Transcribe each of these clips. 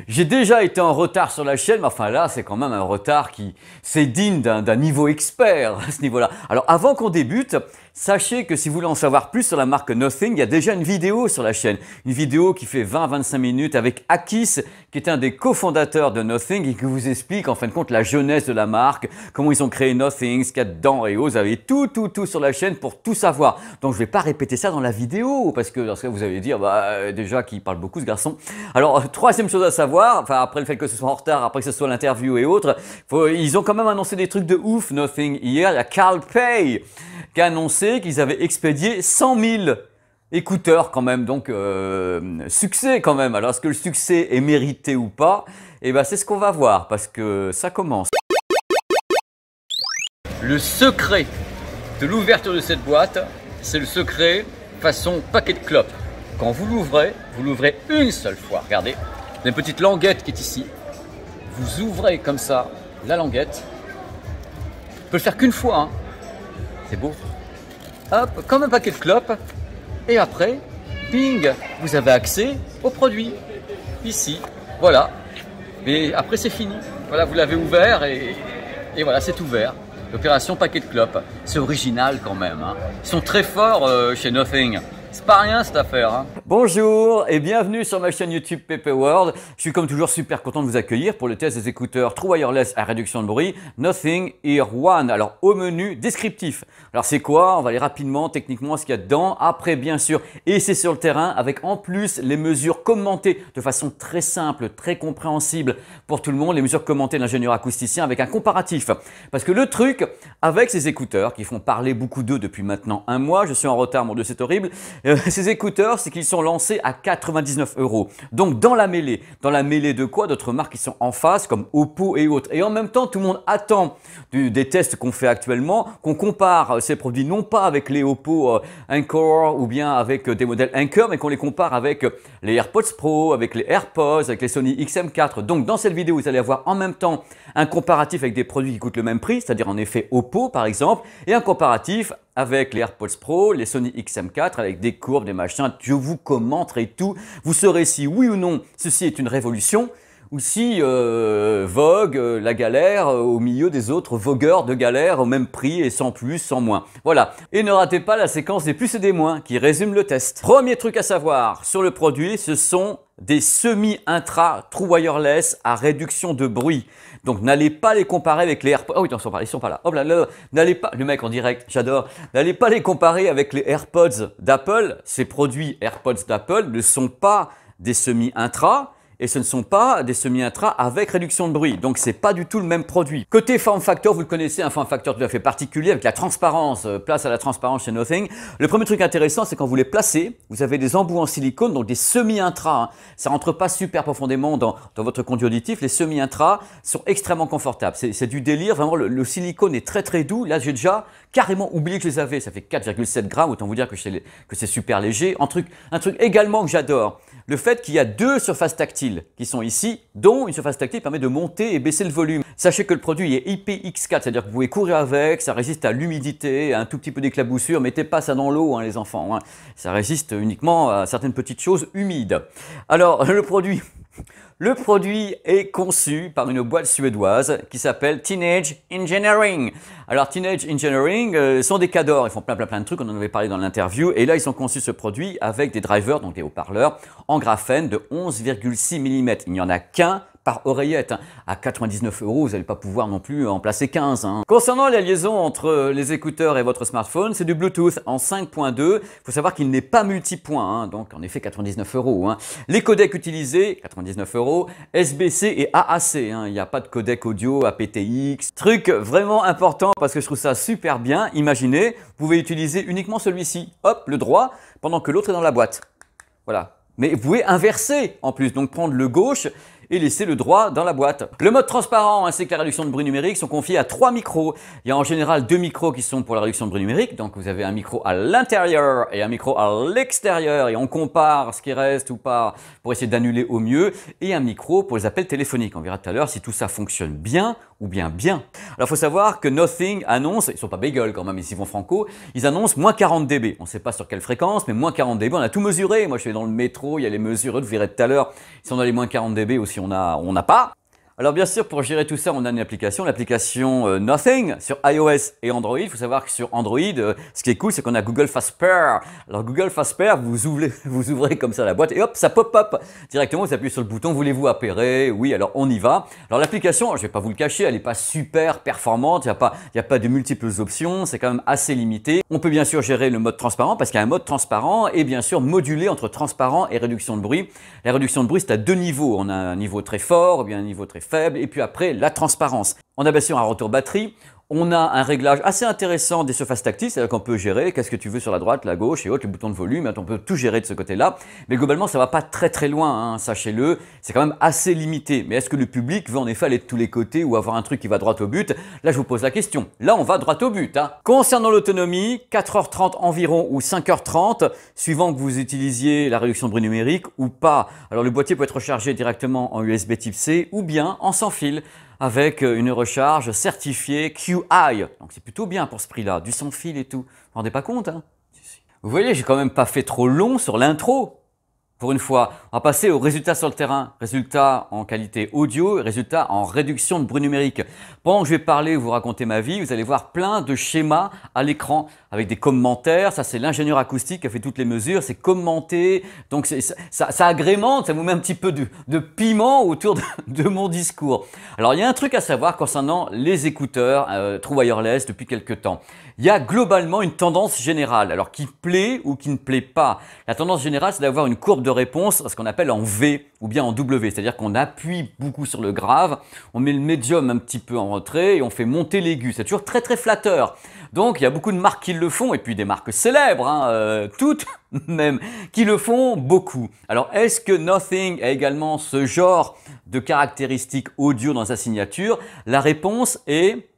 J'ai déjà été en retard sur la chaîne, mais enfin là, c'est quand même un retard qui c'est digne d'un niveau expert à ce niveau-là. Alors avant qu'on débute, sachez que si vous voulez en savoir plus sur la marque Nothing, il y a déjà une vidéo sur la chaîne. Une vidéo qui fait 20-25 minutes avec Akis, qui est un des cofondateurs de Nothing et qui vous explique en fin de compte la jeunesse de la marque, comment ils ont créé Nothing, ce qu'il y a dedans et vous avez tout sur la chaîne pour tout savoir. Donc je ne vais pas répéter ça dans la vidéo parce que dans ce cas vous allez dire déjà qu'il parle beaucoup ce garçon. Alors troisième chose à savoir, enfin après le fait que ce soit en retard, après que ce soit l'interview et autres, ils ont quand même annoncé des trucs de ouf Nothing hier. Il y a Carl Pei qui a annoncé qu'ils avaient expédié 100 000 écouteurs quand même, donc succès quand même. Alors est-ce que le succès est mérité ou pas? Et ben c'est ce qu'on va voir parce que ça commence. Le secret de l'ouverture de cette boîte, c'est le secret façon paquet de clopes. Quand vous l'ouvrez une seule fois. Regardez, il y a une petite languette qui est ici. Vous ouvrez comme ça la languette. On peut le faire qu'une fois, hein. C'est beau. Hop, comme un paquet de clopes. Et après, bing, vous avez accès au produit. Ici, voilà. Et après, c'est fini. Voilà, vous l'avez ouvert et voilà, c'est ouvert. L'opération paquet de clopes. C'est original quand même, hein. Ils sont très forts chez Nothing. C'est pas rien cette affaire, hein. Bonjour et bienvenue sur ma chaîne YouTube PP World. Je suis comme toujours super content de vous accueillir pour le test des écouteurs True Wireless à réduction de bruit Nothing Ear One. Alors au menu descriptif. Alors c'est quoi? On va aller rapidement techniquement ce qu'il y a dedans. Après bien sûr, et c'est sur le terrain avec en plus les mesures commentées de façon très simple, très compréhensible pour tout le monde. Les mesures commentées de l'ingénieur acousticien avec un comparatif. Parce que le truc avec ces écouteurs qui font parler beaucoup d'eux depuis maintenant un mois, je suis en retard mon Dieu c'est horrible. Ces écouteurs, c'est qu'ils sont lancés à 99 €. Donc dans la mêlée de quoi? D'autres marques qui sont en face comme Oppo et autres. Et en même temps, tout le monde attend des tests qu'on fait actuellement, qu'on compare ces produits non pas avec les Oppo Encore ou bien avec des modèles Anker, mais qu'on les compare avec les AirPods Pro, avec les AirPods, avec les Sony XM4. Donc dans cette vidéo, vous allez avoir en même temps un comparatif avec des produits qui coûtent le même prix, c'est-à-dire en effet Oppo par exemple, et un comparatif avec les AirPods Pro, les Sony XM4, avec des courbes, des machins, je vous commenterai tout. Vous saurez si oui ou non ceci est une révolution ou si vogue la galère au milieu des autres vogueurs de galère au même prix et sans plus, sans moins. Voilà. Et ne ratez pas la séquence des plus et des moins qui résume le test. Premier truc à savoir sur le produit, ce sont des semi-intra True Wireless à réduction de bruit. Donc n'allez pas les comparer avec les AirPods. Oh oui, ils sont pas là. Hop là, n'allez pas, le mec en direct, j'adore. N'allez pas les comparer avec les AirPods d'Apple. Ces produits AirPods d'Apple ne sont pas des semi-intra. Et ce ne sont pas des semi-intra avec réduction de bruit. Donc, ce n'est pas du tout le même produit. Côté form factor, vous le connaissez, un form factor tout à fait particulier avec la transparence, place à la transparence chez Nothing. Le premier truc intéressant, c'est quand vous les placez, vous avez des embouts en silicone, donc des semi-intra. Hein. Ça rentre pas super profondément dans votre conduit auditif. Les semi-intra sont extrêmement confortables. C'est du délire. Vraiment, le silicone est très doux. Là, j'ai déjà carrément oublié que je les avais. Ça fait 4,7 grammes. Autant vous dire que c'est super léger. Un truc également que j'adore. Le fait qu'il y a deux surfaces tactiles qui sont ici, dont une surface tactile permet de monter et baisser le volume. Sachez que le produit est IPX4, c'est-à-dire que vous pouvez courir avec, ça résiste à l'humidité, à un tout petit peu d'éclaboussure. Mettez pas ça dans l'eau, hein, les enfants. Hein. Ça résiste uniquement à certaines petites choses humides. Alors, le produit est conçu par une boîte suédoise qui s'appelle Teenage Engineering. Alors Teenage Engineering sont des cadors, ils font plein de trucs, on en avait parlé dans l'interview. Et là, ils ont conçu ce produit avec des drivers, donc des haut-parleurs, en graphène de 11,6 mm. Il n'y en a qu'un par oreillette. Hein. À 99 €, vous n'allez pas pouvoir non plus en placer 15. Hein. Concernant la liaison entre les écouteurs et votre smartphone, c'est du Bluetooth en 5.2. Il faut savoir qu'il n'est pas multipoint, hein, donc en effet 99 €. Hein. Les codecs utilisés, 99 €, SBC et AAC. Hein. Il n'y a pas de codec audio aptX. Truc vraiment important parce que je trouve ça super bien. Imaginez, vous pouvez utiliser uniquement celui-ci. Hop, le droit, pendant que l'autre est dans la boîte. Voilà. Mais vous pouvez inverser en plus, donc prendre le gauche et laisser le droit dans la boîte. Le mode transparent ainsi que la réduction de bruit numérique sont confiés à 3 micros. Il y a en général 2 micros qui sont pour la réduction de bruit numérique. Donc vous avez un micro à l'intérieur et un micro à l'extérieur et on compare ce qui reste ou pas pour essayer d'annuler au mieux. Et un micro pour les appels téléphoniques. On verra tout à l'heure si tout ça fonctionne bien ou bien bien. Alors il faut savoir que Nothing annonce, ils sont pas bagel quand même, ils vont franco, ils annoncent moins 40 dB. On ne sait pas sur quelle fréquence, mais moins 40 dB, on a tout mesuré. Moi je suis dans le métro, il y a les mesures, vous verrez tout à l'heure si on a les moins 40 dB ou si on n'a pas. Alors bien sûr, pour gérer tout ça, on a une application, l'application Nothing sur iOS et Android. Il faut savoir que sur Android, ce qui est cool, c'est qu'on a Google Fast Pair. Alors Google Fast Pair, vous ouvrez comme ça la boîte et hop, ça pop-up directement. Vous appuyez sur le bouton, voulez-vous appairer? Oui, alors on y va. Alors l'application, je ne vais pas vous le cacher, elle n'est pas super performante. Il n'y a pas de multiples options, c'est quand même assez limité. On peut bien sûr gérer le mode transparent parce qu'il y a un mode transparent et bien sûr moduler entre transparent et réduction de bruit. La réduction de bruit, c'est à deux niveaux. On a un niveau très fort, ou bien un niveau très faible, et puis après la transparence. On a bien sûr un retour batterie, on a un réglage assez intéressant des surfaces tactiles, c'est-à-dire qu'on peut gérer qu'est-ce que tu veux sur la droite, la gauche et autres, les boutons de volume, on peut tout gérer de ce côté-là. Mais globalement, ça ne va pas très loin, hein, sachez-le, c'est quand même assez limité. Mais est-ce que le public veut en effet aller de tous les côtés ou avoir un truc qui va droit au but? Là, je vous pose la question. Là, on va droit au but. Hein. Concernant l'autonomie, 4h30 environ ou 5h30, suivant que vous utilisiez la réduction de bruit numérique ou pas. Alors, le boîtier peut être rechargé directement en USB type C ou bien en sans fil, avec une recharge certifiée QI. Donc c'est plutôt bien pour ce prix-là, du sans fil et tout. Vous vous rendez pas compte, hein? Vous voyez, j'ai quand même pas fait trop long sur l'intro. Pour une fois, on va passer aux résultats sur le terrain. Résultats en qualité audio et résultats en réduction de bruit numérique. Pendant que je vais parler, vous raconter ma vie, vous allez voir plein de schémas à l'écran avec des commentaires. Ça, c'est l'ingénieur acoustique qui a fait toutes les mesures. C'est commenté. Donc, ça agrémente, ça vous met un petit peu de piment autour de mon discours. Alors, il y a un truc à savoir concernant les écouteurs True Wireless depuis quelques temps. Il y a globalement une tendance générale, alors qui plaît ou qui ne plaît pas. La tendance générale, c'est d'avoir une courbe de réponse, ce qu'on appelle en V ou bien en W, c'est-à-dire qu'on appuie beaucoup sur le grave, on met le médium un petit peu en retrait et on fait monter l'aigu. C'est toujours très flatteur. Donc il y a beaucoup de marques qui le font et puis des marques célèbres, hein, toutes même, qui le font beaucoup. Alors est-ce que Nothing a également ce genre de caractéristiques audio dans sa signature? La réponse est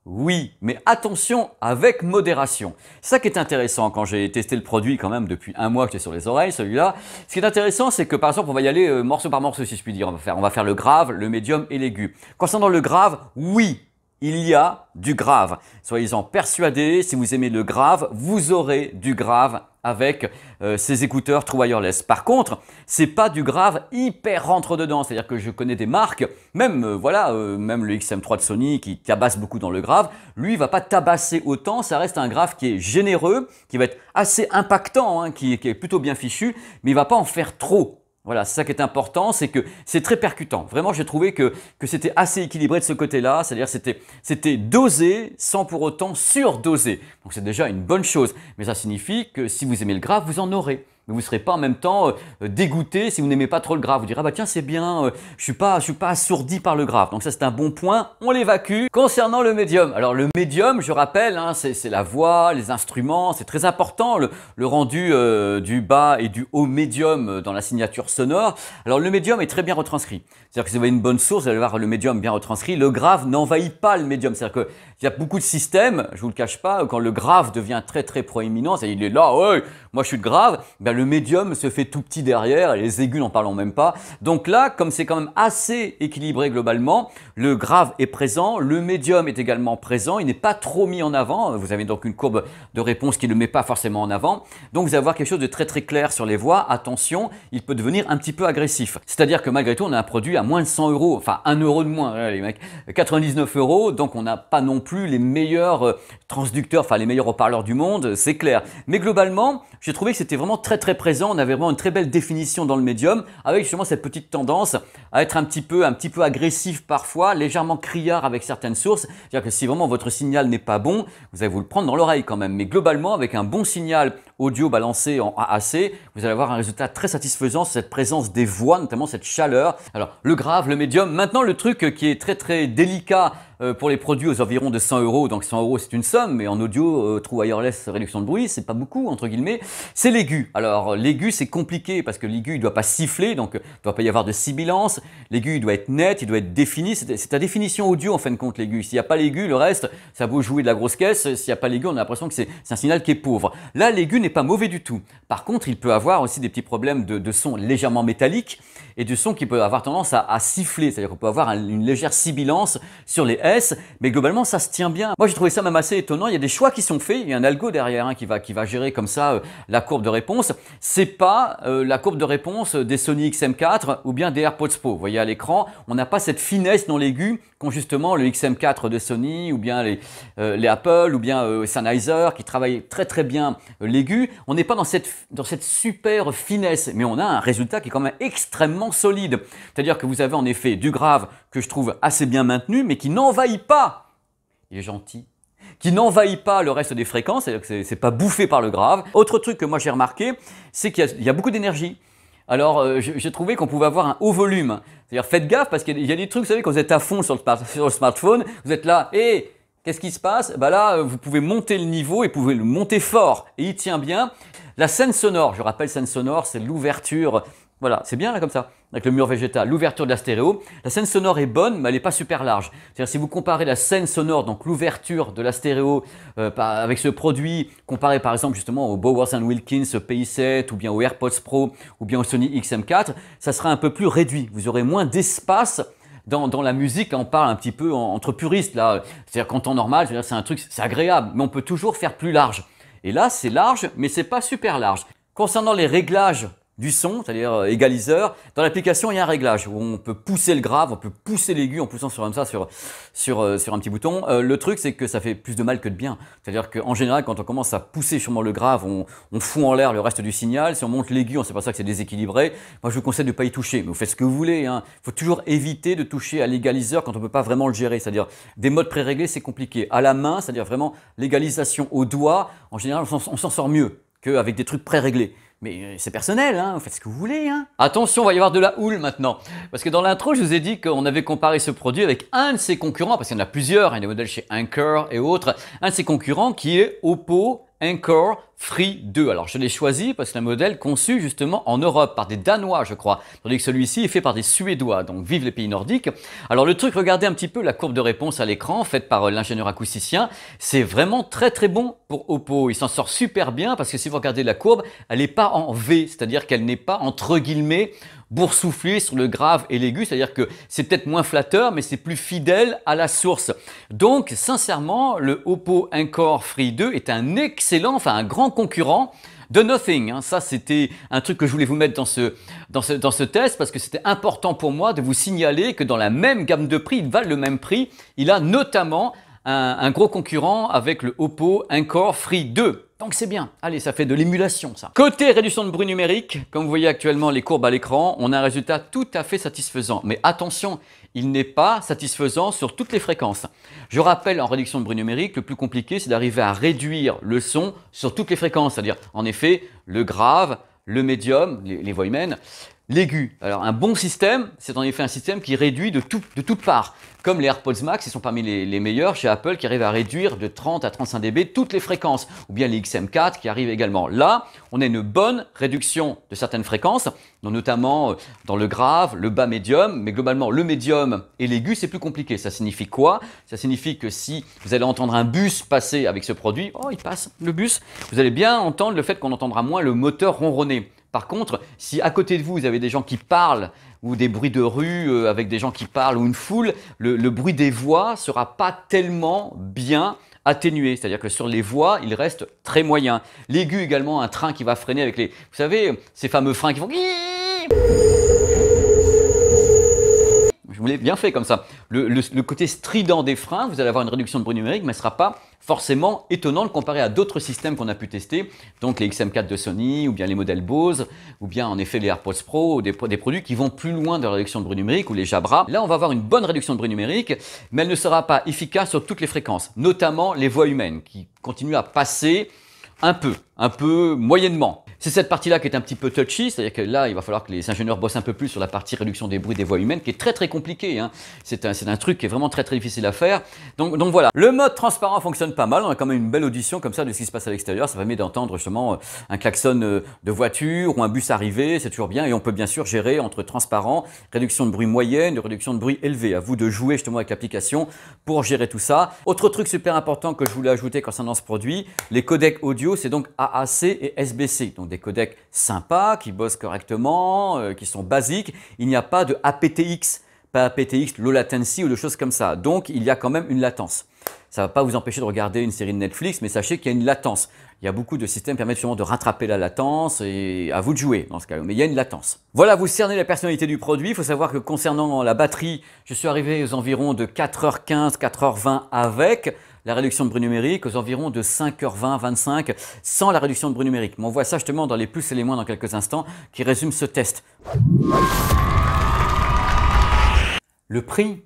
oui, mais attention avec modération. C'est ça qui est intéressant quand j'ai testé le produit quand même depuis un mois que j'étais sur les oreilles, celui-là. Ce qui est intéressant, c'est que par exemple, on va y aller morceau par morceau si je puis dire. On va faire le grave, le médium et l'aigu. Concernant le grave, oui, il y a du grave. Soyez-en persuadés, si vous aimez le grave, vous aurez du grave avec ces écouteurs True Wireless. Par contre, c'est pas du grave hyper rentre dedans, c'est-à-dire que je connais des marques, même même le XM3 de Sony qui tabasse beaucoup dans le grave, lui il va pas tabasser autant, ça reste un grave qui est généreux, qui va être assez impactant, hein, qui est plutôt bien fichu, mais il va pas en faire trop. Voilà, c'est ça qui est important, c'est que c'est très percutant. Vraiment, j'ai trouvé que c'était assez équilibré de ce côté-là, c'est-à-dire c'était dosé sans pour autant surdoser. Donc c'est déjà une bonne chose, mais ça signifie que si vous aimez le grave, vous en aurez. Mais vous ne serez pas en même temps dégoûté si vous n'aimez pas trop le grave. Vous direz, ah bah tiens, c'est bien, je suis pas assourdi par le grave. Donc ça, c'est un bon point, on l'évacue. Concernant le médium, alors le médium, je rappelle, hein, c'est la voix, les instruments, c'est très important, le rendu du bas et du haut médium dans la signature sonore. Alors le médium est très bien retranscrit. C'est-à-dire que si vous avez une bonne source, vous allez voir le médium bien retranscrit. Le grave n'envahit pas le médium. C'est-à-dire qu'il y a beaucoup de systèmes, je vous le cache pas, quand le grave devient très proéminent, c'est-à-dire il est là, ouais, moi je suis le grave, ben le médium se fait tout petit derrière et les aigus n'en parlons même pas. Donc là, comme c'est quand même assez équilibré globalement, le grave est présent, le médium est également présent, il n'est pas trop mis en avant. Vous avez donc une courbe de réponse qui ne le met pas forcément en avant. Donc vous allez avoir quelque chose de très clair sur les voix. Attention, il peut devenir un petit peu agressif. C'est-à-dire que malgré tout, on a un produit à moins de 100 €, enfin 1 € de moins, les mecs, 99 €, donc on n'a pas non plus les meilleurs transducteurs, enfin les meilleurs haut-parleurs du monde, c'est clair. Mais globalement, j'ai trouvé que c'était vraiment très présent, on avait vraiment une très belle définition dans le médium, avec justement cette petite tendance à être un petit peu agressif parfois, légèrement criard avec certaines sources. C'est-à-dire que si vraiment votre signal n'est pas bon, vous allez vous le prendre dans l'oreille quand même. Mais globalement, avec un bon signal audio balancé en AAC, vous allez avoir un résultat très satisfaisant sur cette présence des voix, notamment cette chaleur. Alors le grave, le médium, maintenant le truc qui est très délicat pour les produits aux environs de 100 €, donc 100 € c'est une somme, mais en audio, True Wireless réduction de bruit, c'est pas beaucoup entre guillemets, c'est l'aigu. Alors l'aigu c'est compliqué parce que l'aigu il doit pas siffler, donc il ne doit pas y avoir de sibilance, l'aigu il doit être net, il doit être défini, c'est ta définition audio en fin de compte l'aigu. S'il n'y a pas l'aigu, le reste, ça vaut jouer de la grosse caisse, s'il n'y a pas l'aigu, on a l'impression que c'est un signal qui est pauvre. Là l'aigu n'est pas mauvais du tout. Par contre, il peut avoir aussi des petits problèmes de son légèrement métallique et de son qui peut avoir tendance à siffler. C'est-à-dire qu'on peut avoir une légère sibilance sur les S, mais globalement, ça se tient bien. Moi, j'ai trouvé ça même assez étonnant. Il y a des choix qui sont faits. Il y a un algo derrière qui va gérer comme ça la courbe de réponse. C'est pas la courbe de réponse des Sony XM4 ou bien des AirPods Pro. Vous voyez à l'écran, on n'a pas cette finesse dans l'aigu qu'ont justement le XM4 de Sony ou bien les Apple ou bien Sennheiser qui travaillent très très bien l'aigu. On n'est pas dans cette super finesse, mais on a un résultat qui est quand même extrêmement solide. C'est-à-dire que vous avez en effet du grave que je trouve assez bien maintenu, mais qui n'envahit pas, il est gentil, qui n'envahit pas le reste des fréquences, c'est-à-dire que c'est pas bouffé par le grave. Autre truc que moi j'ai remarqué, c'est qu'il y a beaucoup d'énergie. Alors, j'ai trouvé qu'on pouvait avoir un haut volume. C'est-à-dire, faites gaffe parce qu'il y a des trucs, vous savez, quand vous êtes à fond sur le smartphone, vous êtes là, et qu'est-ce qui se passe? Bah là, vous pouvez monter le niveau et vous pouvez le monter fort. Et il tient bien. La scène sonore, je rappelle, scène sonore, c'est l'ouverture. Voilà, c'est bien là comme ça, avec le mur végétal, l'ouverture de la stéréo. La scène sonore est bonne, mais elle n'est pas super large. C'est-à-dire si vous comparez la scène sonore, donc l'ouverture de la stéréo avec ce produit, comparé par exemple justement au Bowers & Wilkins PI7 ou bien au AirPods Pro ou bien au Sony XM4, ça sera un peu plus réduit. Vous aurez moins d'espace dans la musique. Là, on parle un petit peu entre puristes. Là, c'est-à-dire qu'en temps normal, c'est un truc, c'est agréable, mais on peut toujours faire plus large. Et là, c'est large, mais c'est pas super large. Concernant les réglages du son, c'est-à-dire égaliseur, dans l'application il y a un réglage où on peut pousser le grave, on peut pousser l'aigu en poussant sur un petit bouton. Le truc c'est que ça fait plus de mal que de bien, c'est-à-dire qu'en général quand on commence à pousser sûrement le grave, on fout en l'air le reste du signal. Si on monte l'aigu, on sait pas ça que c'est déséquilibré. Moi je vous conseille de ne pas y toucher, mais vous faites ce que vous voulez, hein. Il faut toujours éviter de toucher à l'égaliseur quand on peut pas vraiment le gérer, c'est-à-dire des modes pré-réglés c'est compliqué. À la main, c'est-à-dire vraiment l'égalisation au doigt, en général on s'en sort mieux qu'avec des trucs pré-réglés. Mais c'est personnel, hein, vous faites ce que vous voulez. Hein. Attention, il va y avoir de la houle maintenant. Parce que dans l'intro, je vous ai dit qu'on avait comparé ce produit avec un de ses concurrents, parce qu'il y en a plusieurs, il y a des modèles chez Anker et autres. Un de ses concurrents qui est Oppo Encore Free 2. Alors je l'ai choisi parce que c'est un modèle conçu justement en Europe par des Danois je crois, tandis que celui-ci est fait par des Suédois, donc vive les pays nordiques. Alors le truc, regardez un petit peu la courbe de réponse à l'écran faite par l'ingénieur acousticien, c'est vraiment très très bon pour Oppo, il s'en sort super bien parce que si vous regardez la courbe, elle n'est pas en V, c'est-à-dire qu'elle n'est pas entre guillemets boursouflée sur le grave et l'aigu, c'est-à-dire que c'est peut-être moins flatteur, mais c'est plus fidèle à la source. Donc, sincèrement, le Oppo Encore Free 2 est un excellent, enfin un grand concurrent de Nothing. Hein. Ça, c'était un truc que je voulais vous mettre dans ce test parce que c'était important pour moi de vous signaler que dans la même gamme de prix, ils valent le même prix. Il a notamment un gros concurrent avec le Oppo Encore Free 2. Donc c'est bien, allez, ça fait de l'émulation ça. Côté réduction de bruit numérique, comme vous voyez actuellement les courbes à l'écran, on a un résultat tout à fait satisfaisant. Mais attention, il n'est pas satisfaisant sur toutes les fréquences. Je rappelle, en réduction de bruit numérique, le plus compliqué c'est d'arriver à réduire le son sur toutes les fréquences. C'est-à-dire, en effet, le grave, le médium, les voix humaines, l'aigu. Alors un bon système, c'est en effet un système qui réduit de toutes parts. Comme les AirPods Max, ils sont parmi les meilleurs chez Apple qui arrivent à réduire de 30 à 35 dB toutes les fréquences. Ou bien les XM4 qui arrivent également. Là, on a une bonne réduction de certaines fréquences, notamment dans le grave, le bas médium. Mais globalement, le médium et l'aigu, c'est plus compliqué. Ça signifie quoi? Ça signifie que si vous allez entendre un bus passer avec ce produit, oh il passe le bus, vous allez bien entendre le fait qu'on entendra moins le moteur ronronner. Par contre, si à côté de vous, vous avez des gens qui parlent ou des bruits de rue avec des gens qui parlent ou une foule, le bruit des voix sera pas tellement bien atténué. C'est-à-dire que sur les voix, il reste très moyen. L'aigu également, un train qui va freiner avec les... Vous savez, ces fameux freins qui font... Je vous l'ai bien fait comme ça. Le côté strident des freins, vous allez avoir une réduction de bruit numérique, mais ce ne sera pas forcément étonnant de comparer à d'autres systèmes qu'on a pu tester, donc les XM4 de Sony, ou bien les modèles Bose, ou bien en effet les AirPods Pro, ou des produits qui vont plus loin de la réduction de bruit numérique, ou les Jabra. Là, on va avoir une bonne réduction de bruit numérique, mais elle ne sera pas efficace sur toutes les fréquences, notamment les voix humaines, qui continuent à passer un peu moyennement. C'est cette partie-là qui est un petit peu touchy, c'est-à-dire que là, il va falloir que les ingénieurs bossent un peu plus sur la partie réduction des bruits des voix humaines, qui est très très compliqué. Hein. C'est un truc qui est vraiment très très difficile à faire. Donc voilà, le mode transparent fonctionne pas mal. On a quand même une belle audition comme ça de ce qui se passe à l'extérieur. Ça permet d'entendre justement un klaxon de voiture ou un bus arrivé, c'est toujours bien. Et on peut bien sûr gérer entre transparent, réduction de bruit moyenne et réduction de bruit élevé. À vous de jouer justement avec l'application pour gérer tout ça. Autre truc super important que je voulais ajouter concernant ce produit, les codecs audio, c'est donc AAC et SBC, donc des codecs sympas, qui bossent correctement, qui sont basiques. Il n'y a pas de aptX, pas aptX, low latency ou de choses comme ça. Donc, il y a quand même une latence. Ça ne va pas vous empêcher de regarder une série de Netflix, mais sachez qu'il y a une latence. Il y a beaucoup de systèmes qui permettent justement de rattraper la latence et à vous de jouer dans ce cas-là. Mais il y a une latence. Voilà, vous cernez la personnalité du produit. Il faut savoir que concernant la batterie, je suis arrivé aux environs de 4h15, 4h20 avec la réduction de bruit numérique, aux environs de 5h20, 25 sans la réduction de bruit numérique. Mais on voit ça justement dans les plus et les moins dans quelques instants qui résument ce test. Le prix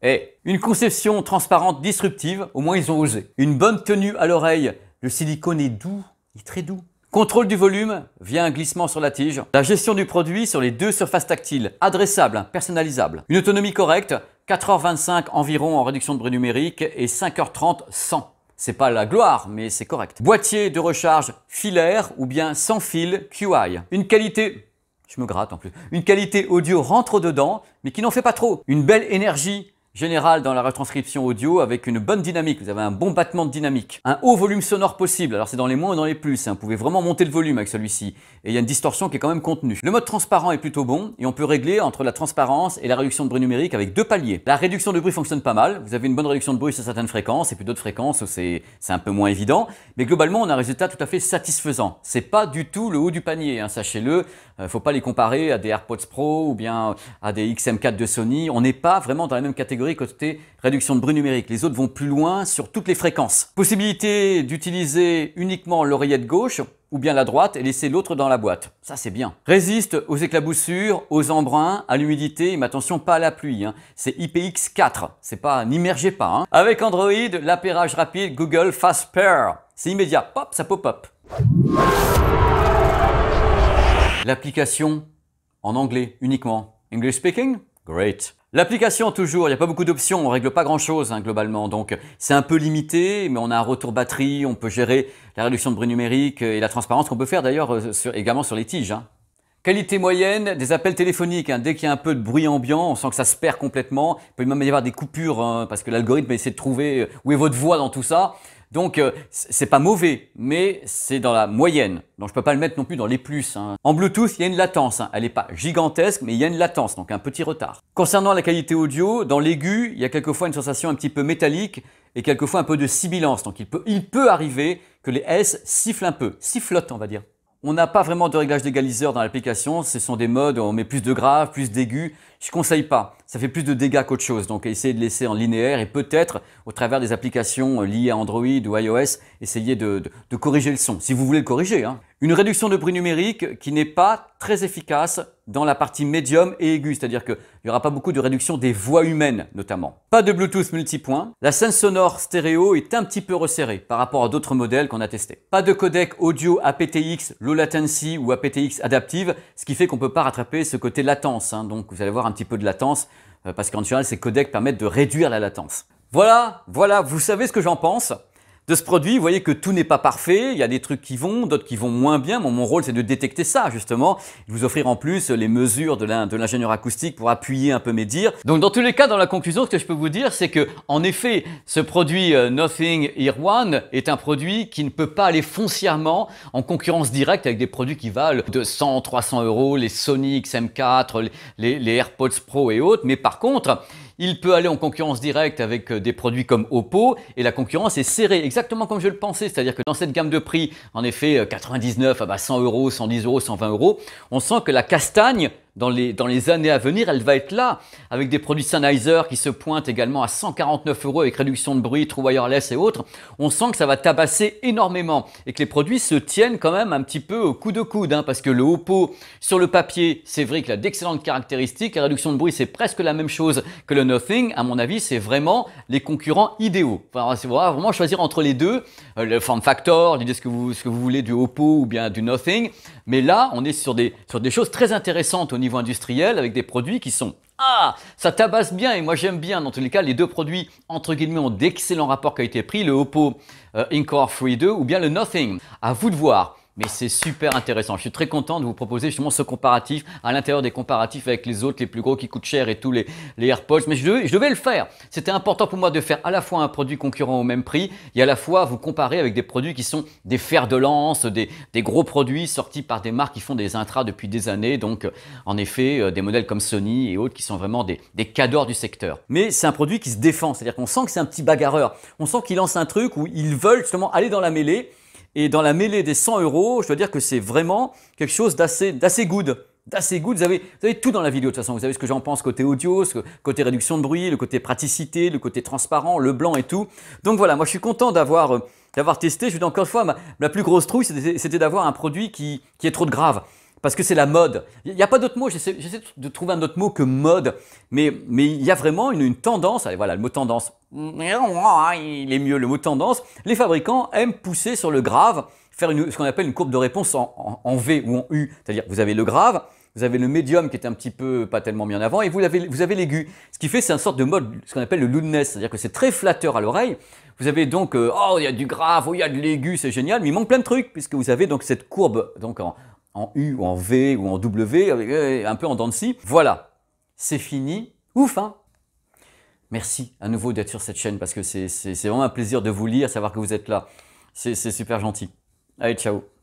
est une conception transparente disruptive, au moins ils ont osé. Une bonne tenue à l'oreille, le silicone est doux, il est très doux. Contrôle du volume via un glissement sur la tige. La gestion du produit sur les deux surfaces tactiles, adressables, personnalisables. Une autonomie correcte, 4h25 environ en réduction de bruit numérique et 5h30 sans. C'est pas la gloire, mais c'est correct. Boîtier de recharge filaire ou bien sans fil QI. Une qualité... Je me gratte en plus. Une qualité audio rentre dedans, mais qui n'en fait pas trop. Une belle énergie générale dans la retranscription audio avec une bonne dynamique. Vous avez un bon battement de dynamique. Un haut volume sonore possible. Alors c'est dans les moins ou dans les plus. Vous pouvez vraiment monter le volume avec celui-ci. Et il y a une distorsion qui est quand même contenue. Le mode transparent est plutôt bon et on peut régler entre la transparence et la réduction de bruit numérique avec deux paliers. La réduction de bruit fonctionne pas mal. Vous avez une bonne réduction de bruit sur certaines fréquences et puis d'autres fréquences où c'est un peu moins évident. Mais globalement, on a un résultat tout à fait satisfaisant. C'est pas du tout le haut du panier, sachez-le. Faut pas les comparer à des AirPods Pro ou bien à des XM4 de Sony. On n'est pas vraiment dans la même catégorie côté réduction de bruit numérique. Les autres vont plus loin sur toutes les fréquences. Possibilité d'utiliser uniquement l'oreillette gauche ou bien la droite et laisser l'autre dans la boîte. Ça, c'est bien. Résiste aux éclaboussures, aux embruns, à l'humidité, mais attention, pas à la pluie. C'est IPX4. C'est pas, n'immergez pas. Avec Android, l'appairage rapide Google Fast Pair. C'est immédiat. Pop, ça pop-up. L'application en anglais uniquement. English speaking? Great. L'application toujours, il n'y a pas beaucoup d'options, on ne règle pas grand chose globalement, donc c'est un peu limité, mais on a un retour batterie, on peut gérer la réduction de bruit numérique et la transparence qu'on peut faire d'ailleurs également sur les tiges. Qualité moyenne, des appels téléphoniques, dès qu'il y a un peu de bruit ambiant, on sent que ça se perd complètement, il peut même y avoir des coupures parce que l'algorithme essaie de trouver où est votre voix dans tout ça. Donc c'est pas mauvais, mais c'est dans la moyenne. Donc je peux pas le mettre non plus dans les plus. En Bluetooth, il y a une latence. Elle n'est pas gigantesque, mais il y a une latence, donc un petit retard. Concernant la qualité audio, dans l'aigu, il y a quelquefois une sensation un petit peu métallique et quelquefois un peu de sibilance. Donc il peut arriver que les S sifflent un peu, sifflotent on va dire. On n'a pas vraiment de réglage d'égaliseur dans l'application. Ce sont des modes où on met plus de grave, plus d'aigu. Je conseille pas. Ça fait plus de dégâts qu'autre chose. Donc, essayez de laisser en linéaire et peut-être, au travers des applications liées à Android ou iOS, essayez de corriger le son, si vous voulez le corriger. Une réduction de bruit numérique qui n'est pas très efficace dans la partie médium et aiguë. C'est-à-dire qu'il n'y aura pas beaucoup de réduction des voix humaines, notamment. Pas de Bluetooth multipoint. La scène sonore stéréo est un petit peu resserrée par rapport à d'autres modèles qu'on a testés. Pas de codec audio aptX, low latency ou aptX adaptive, ce qui fait qu'on ne peut pas rattraper ce côté latence. Donc, vous allez voir un petit peu de latence parce qu'en général, ces codecs permettent de réduire la latence. Voilà, vous savez ce que j'en pense de ce produit. Vous voyez que tout n'est pas parfait, il y a des trucs qui vont, d'autres qui vont moins bien. Mon rôle, c'est de détecter ça, justement, et de vous offrir en plus les mesures de l'ingénieur acoustique pour appuyer un peu mes dires. Donc, dans tous les cas, dans la conclusion, ce que je peux vous dire, c'est que, en effet, ce produit Nothing Ear One est un produit qui ne peut pas aller foncièrement en concurrence directe avec des produits qui valent de 100, 300 €, les Sony XM4, les AirPods Pro et autres. Mais par contre, il peut aller en concurrence directe avec des produits comme Oppo et la concurrence est serrée, exactement comme je le pensais. C'est-à-dire que dans cette gamme de prix, en effet, 99 à 100 €, 110 €, 120 €, on sent que la castagne, dans les années à venir, elle va être là, avec des produits Sennheiser qui se pointent également à 149 € avec réduction de bruit, True Wireless et autres. On sent que ça va tabasser énormément et que les produits se tiennent quand même un petit peu au coude au coude, parce que le Oppo, sur le papier, c'est vrai qu'il a d'excellentes caractéristiques. La réduction de bruit, c'est presque la même chose que le Nothing. À mon avis, c'est vraiment les concurrents idéaux. Enfin, c'est vraiment choisir entre les deux, le form factor, l'idée ce que vous voulez du Oppo ou bien du Nothing. Mais là, on est sur des choses très intéressantes au niveau industriel avec des produits qui sont ça tabasse bien et moi j'aime bien. Dans tous les cas, les deux produits entre guillemets ont d'excellents rapports qualité-prix, le Oppo Encore Free 2 ou bien le Nothing. À vous de voir. mais c'est super intéressant. Je suis très content de vous proposer justement ce comparatif à l'intérieur des comparatifs avec les autres, les plus gros qui coûtent cher et tous les AirPods. Mais je devais le faire. C'était important pour moi de faire à la fois un produit concurrent au même prix et à la fois vous comparer avec des produits qui sont des fers de lance, des gros produits sortis par des marques qui font des intras depuis des années. Donc en effet, des modèles comme Sony et autres qui sont vraiment des cadors du secteur. Mais c'est un produit qui se défend. C'est-à-dire qu'on sent que c'est un petit bagarreur. On sent qu'il lance un truc où ils veulent justement aller dans la mêlée. Et dans la mêlée des 100 €, je dois dire que c'est vraiment quelque chose d'assez good. D'assez good. Vous avez tout dans la vidéo de toute façon. Vous savez ce que j'en pense côté audio, côté réduction de bruit, le côté praticité, le côté transparent, le blanc et tout. Donc voilà, moi je suis content d'avoir testé. Je vous dis encore une fois, ma plus grosse trouille, c'était d'avoir un produit qui est trop de grave. Parce que c'est la mode. Il n'y a pas d'autre mot, j'essaie de trouver un autre mot que mode, mais il y a vraiment une tendance, allez voilà, le mot tendance, il est mieux, le mot tendance. Les fabricants aiment pousser sur le grave, faire ce qu'on appelle une courbe de réponse en V ou en U. C'est-à-dire vous avez le grave, vous avez le médium qui est un petit peu pas tellement mis en avant et vous avez l'aigu. Ce qui fait c'est une sorte de mode, ce qu'on appelle le loudness, c'est-à-dire que c'est très flatteur à l'oreille. Vous avez donc, oh il y a du grave, oh il y a de l'aigu, c'est génial, mais il manque plein de trucs puisque vous avez donc cette courbe donc en U ou en V ou en W, avec, un peu en dents de scie. Voilà, c'est fini. Ouf, hein. Merci à nouveau d'être sur cette chaîne parce que c'est vraiment un plaisir de vous lire, savoir que vous êtes là. C'est super gentil. Allez, ciao.